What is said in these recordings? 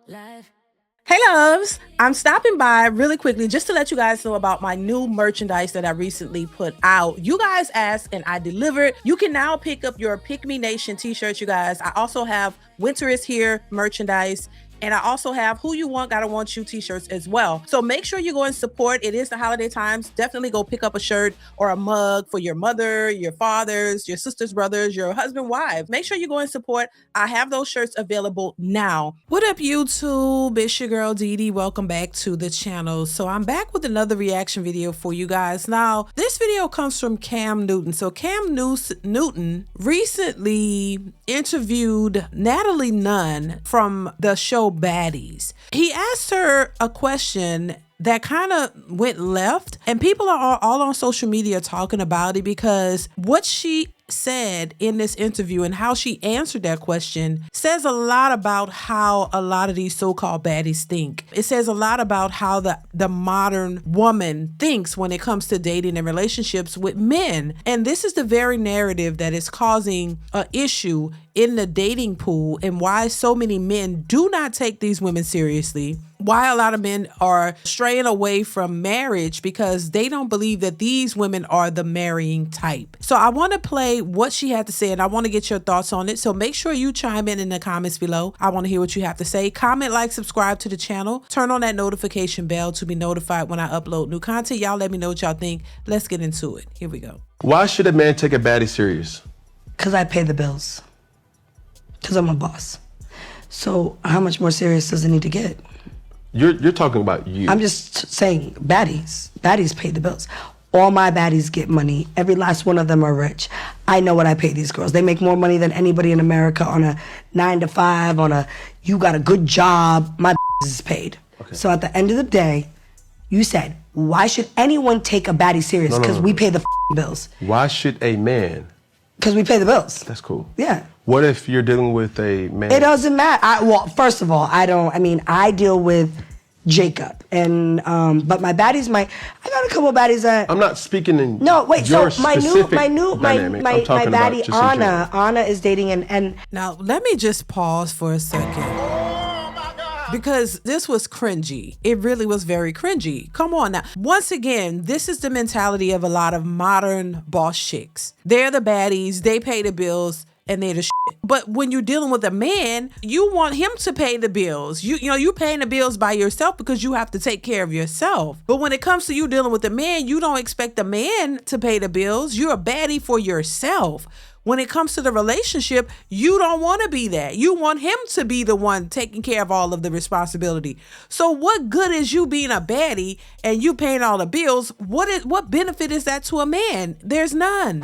Life. Hey loves, I'm stopping by really quickly just to let you guys know about my new merchandise that I recently put out. You guys asked and I delivered. You can now pick up your Pick Me Nation t-shirts, you guys. I also have Winter is Here merchandise. And I also have Who You Want, Gotta Want You t-shirts as well. So make sure you go and support. It is the holiday times. Definitely go pick up a shirt or a mug for your mother, your fathers, your sisters, brothers, your husband, wife. Make sure you go and support. I have those shirts available now. What up, YouTube? It's your girl, DeeDee. Welcome back to the channel. So I'm back with another reaction video for you guys. Now, this video comes from Cam Newton. So Cam Newton recently interviewed Natalie Nunn from the show Baddies. He asked her a question that kind of went left, and people are all on social media talking about it because what she said in this interview and how she answered that question says a lot about how a lot of these so-called baddies think. It says a lot about how the modern woman thinks when it comes to dating and relationships with men. And this is the very narrative that is causing an issue in the dating pool and why so many men do not take these women seriously. Why a lot of men are straying away from marriage because they don't believe that these women are the marrying type. So I want to play what she had to say and I want to get your thoughts on it. So make sure you chime in the comments below. I want to hear what you have to say. Comment, like, subscribe to the channel. Turn on that notification bell to be notified when I upload new content. Y'all let me know what y'all think. Let's get into it. Here we go. Why should a man take a baddie serious? Because I pay the bills. Because I'm a boss. So how much more serious does it need to get? You're talking about you. I'm just saying baddies. Baddies pay the bills. All my baddies get money. Every last one of them are rich. I know what I pay these girls. They make more money than anybody in America on a 9 to 5, on a you got a good job. My is paid. Okay. So at the end of the day, you said, why should anyone take a baddie serious? Because we pay the bills. Why should a man? Because we pay the bills. That's cool. Yeah. What if you're dealing with a man? It doesn't matter. Well, first of all, I deal with Jacob, and but my baddies, I got a couple of baddies that. I'm not speaking in. No, wait. Your So my baddie Anna is dating and now let me just pause for a second. Because this was cringy. It really was very cringy. Come on now. Once again, this is the mentality of a lot of modern boss chicks. They're the baddies, they pay the bills, and they're the shit. But when you're dealing with a man, you want him to pay the bills. You know, you're paying the bills by yourself because you have to take care of yourself. But when it comes to you dealing with a man, you don't expect the man to pay the bills. You're a baddie for yourself. When it comes to the relationship, you don't want to be that. You want him to be the one taking care of all of the responsibility. So what good is you being a baddie and you paying all the bills? What benefit is that to a man? There's none.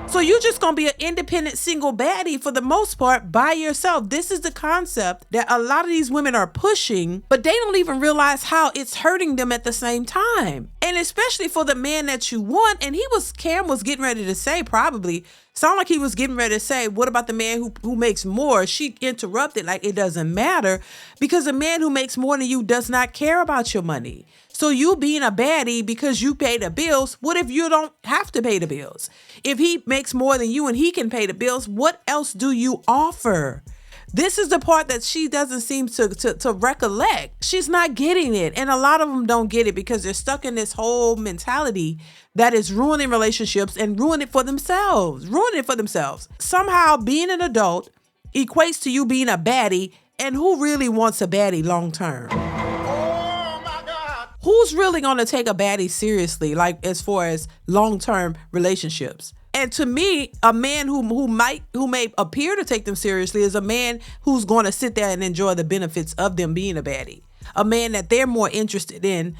So you're just going to be an independent single baddie for the most part by yourself. This is the concept that a lot of these women are pushing, but they don't even realize how it's hurting them at the same time. And especially for the man that you want. And Cam was getting ready to say, probably, sound like he was getting ready to say, what about the man who makes more? She interrupted like it doesn't matter because a man who makes more than you does not care about your money. So you being a baddie because you pay the bills, what if you don't have to pay the bills? If he makes more than you and he can pay the bills, what else do you offer? This is the part that she doesn't seem to recollect. She's not getting it. And a lot of them don't get it because they're stuck in this whole mentality that is ruining relationships and ruining it for themselves. Somehow being an adult equates to you being a baddie, and who really wants a baddie long term? Who's really going to take a baddie seriously, like as far as long-term relationships? And to me, a man who may appear to take them seriously is a man who's going to sit there and enjoy the benefits of them being a baddie. A man that they're more interested in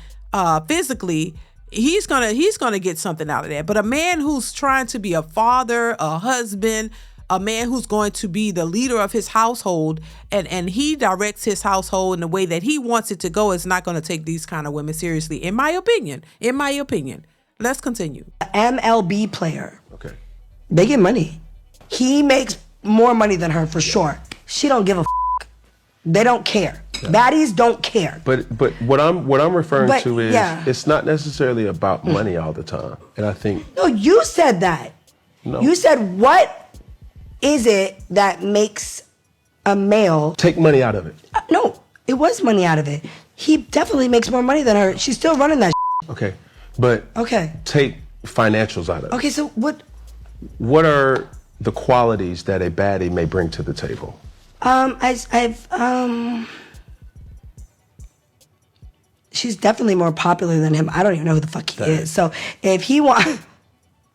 physically, he's gonna get something out of that. But a man who's trying to be a father, a husband, a man who's going to be the leader of his household and he directs his household in the way that he wants it to go is not going to take these kind of women seriously, in my opinion. Let's continue. MLB player. Okay. They get money. He makes more money than her for sure. She don't give a They don't care. Yeah. Baddies don't care. But what I'm referring to is it's not necessarily about money all the time. And I think No, you said that. No. You said what is it that makes a male take money out of it? No, It was money out of it. He definitely makes more money than her. She's still running that Okay, but take financials out of it. Okay, so what are the qualities that a baddie may bring to the table? She's definitely more popular than him. I don't even know who the fuck he is. So if he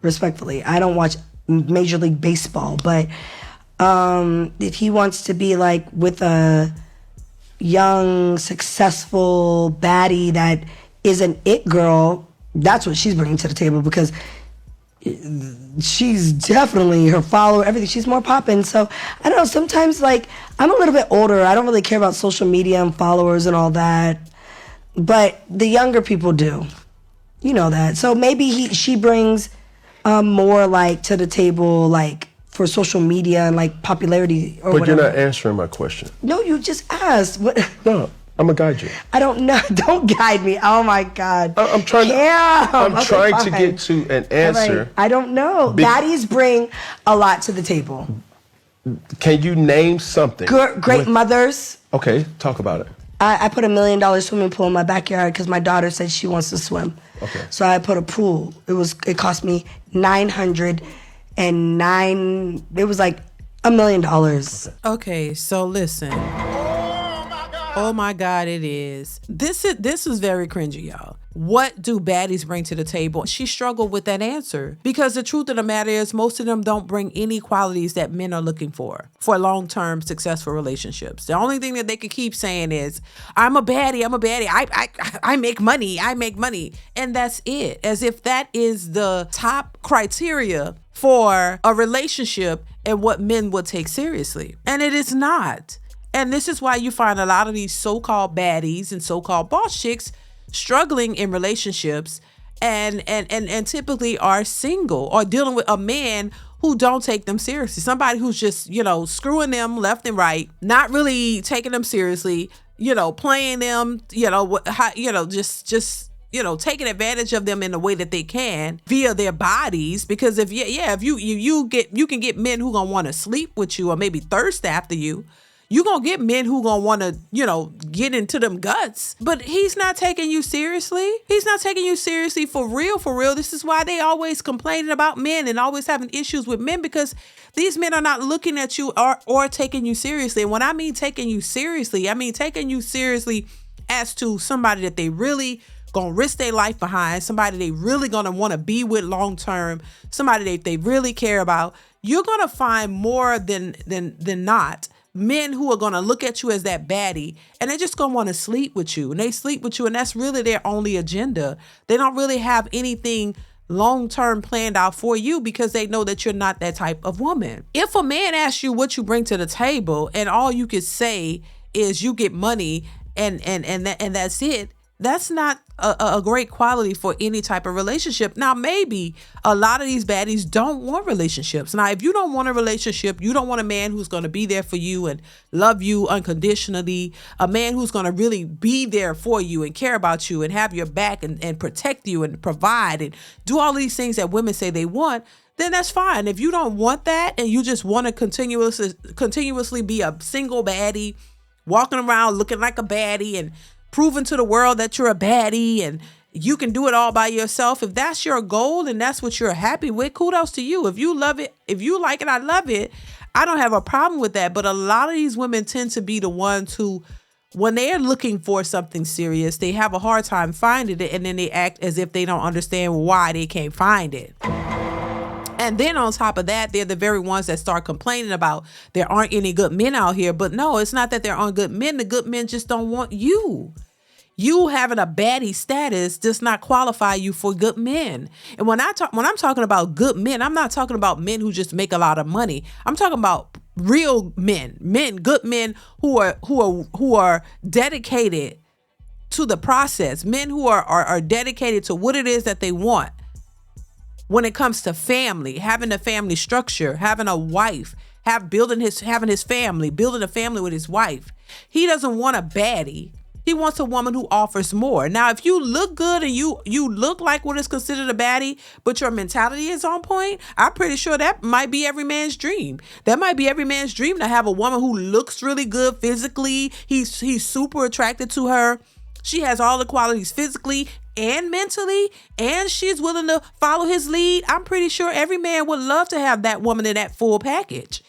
respectfully, I don't watch Major League Baseball, but if he wants to be like with a young, successful baddie that is an it girl, that's what she's bringing to the table, because she's definitely, her follower, everything, she's more poppin'. So I don't know, sometimes like I'm a little bit older. I don't really care about social media and followers and all that, but the younger people do. You know that. So maybe she brings more like to the table, like for social media and like popularity or whatever. But you're not answering my question. No, you just asked. What? No, I'm gonna guide you. I don't know. Don't guide me. Oh my God. I'm trying to get to an answer. Right. I don't know. Baddies bring a lot to the table. Can you name something? Great mothers. Okay, talk about it. I put $1 million swimming pool in my backyard because my daughter said she wants to swim. Okay. So I put a pool. It cost me $909. It was like $1 million. Okay, so listen. Oh my God, it is. This is very cringy, y'all. What do baddies bring to the table? She struggled with that answer because the truth of the matter is most of them don't bring any qualities that men are looking for long-term successful relationships. The only thing that they can keep saying is, I'm a baddie. I make money. And that's it. As if that is the top criteria for a relationship and what men would take seriously. And it is not. And this is why you find a lot of these so-called baddies and so-called boss chicks struggling in relationships and typically are single or dealing with a man who don't take them seriously. Somebody who's just, screwing them left and right, not really taking them seriously, playing them, just taking advantage of them in the way that they can via their bodies. Because if you can get men who gonna want to sleep with you or maybe thirst after you. You're going to get men who going to want to, get into them guts. But he's not taking you seriously. He's not taking you seriously for real, for real. This is why they always complaining about men and always having issues with men, because these men are not looking at you or taking you seriously. And when I mean taking you seriously, I mean taking you seriously as to somebody that they really going to risk their life behind, somebody they really going to want to be with long term, somebody that they really care about. You're going to find more than not men who are going to look at you as that baddie and they're just going to want to sleep with you, and they sleep with you and that's really their only agenda. They don't really have anything long-term planned out for you because they know that you're not that type of woman. If a man asks you what you bring to the table and all you could say is you get money and that's it, that's not a great quality for any type of relationship. Now, maybe a lot of these baddies don't want relationships. Now, if you don't want a relationship, you don't want a man who's going to be there for you and love you unconditionally, a man who's going to really be there for you and care about you and have your back and protect you and provide and do all these things that women say they want, then that's fine. If you don't want that and you just want to continuously be a single baddie, walking around looking like a baddie and proving to the world that you're a baddie and you can do it all by yourself. If that's your goal and that's what you're happy with, kudos to you. If you love it, if you like it, I love it. I don't have a problem with that. But a lot of these women tend to be the ones who, when they are looking for something serious, they have a hard time finding it. And then they act as if they don't understand why they can't find it. And then on top of that, they're the very ones that start complaining about there aren't any good men out here. But no, it's not that there aren't good men. The good men just don't want you. You having a baddie status does not qualify you for good men. And when I'm talking about good men, I'm not talking about men who just make a lot of money. I'm talking about real men, good men who are dedicated to the process, men who are dedicated to what it is that they want. When it comes to family, having a family structure, having a wife, having his family, building a family with his wife. He doesn't want a baddie He wants a woman who offers more. Now, if you look good and you look like what is considered a baddie, but your mentality is on point, I'm pretty sure that might be every man's dream. That might be every man's dream, to have a woman who looks really good physically. He's super attracted to her. She has all the qualities physically and mentally, and she's willing to follow his lead. I'm pretty sure every man would love to have that woman in that full package.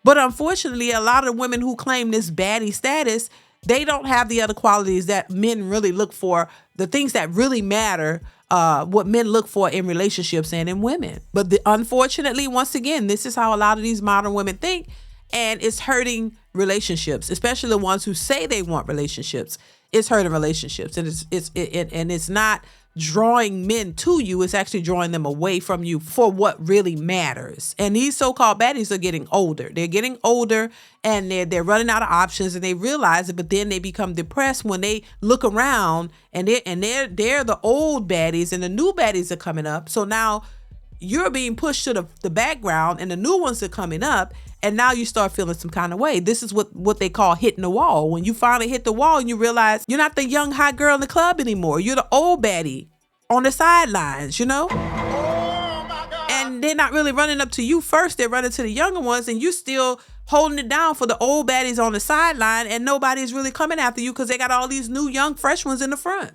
But unfortunately, a lot of women who claim this baddie status, they don't have the other qualities that men really look for, the things that really matter, what men look for in relationships and in women. But unfortunately, once again, this is how a lot of these modern women think, and it's hurting relationships, especially the ones who say they want relationships. It's hurting relationships, and it's not drawing men to you. It's actually drawing them away from you for what really matters. And these so-called baddies are getting older. They're getting older, and they're running out of options, and they realize it. But then they become depressed when they look around, and they're the old baddies, and the new baddies are coming up. So now you're being pushed to the background, and the new ones are coming up. And now you start feeling some kind of way. This is what they call hitting the wall. When you finally hit the wall and you realize you're not the young hot girl in the club anymore. You're the old baddie on the sidelines, you know? Oh my God. And they're not really running up to you first. They're running to the younger ones, and you still holding it down for the old baddies on the sideline, and nobody's really coming after you because they got all these new young fresh ones in the front.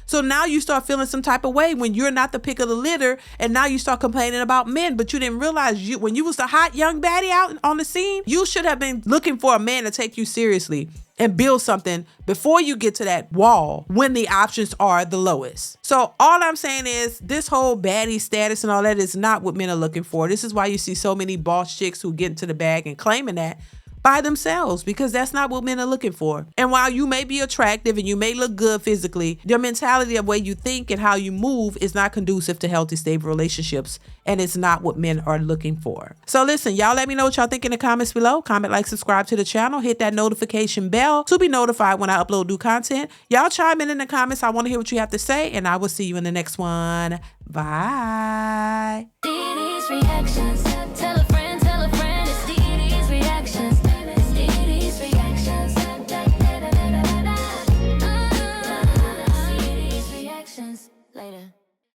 So now you start feeling some type of way when you're not the pick of the litter, and now you start complaining about men, but you didn't realize when you was the hot young baddie out on the scene, you should have been looking for a man to take you seriously and build something before you get to that wall when the options are the lowest. So all I'm saying is this whole baddie status and all that is not what men are looking for. This is why you see so many boss chicks who get into the bag and claiming that by themselves, because that's not what men are looking for. And while you may be attractive and you may look good physically, your mentality of way you think and how you move is not conducive to healthy, stable relationships, and it's not what men are looking for. So listen, y'all, let me know what y'all think in the comments below. Comment, like, subscribe to the channel, hit that notification bell to be notified when I upload new content. Y'all chime in the comments. I want to hear what you have to say, and I will see you in the next one. Bye. DeeDeesReactions.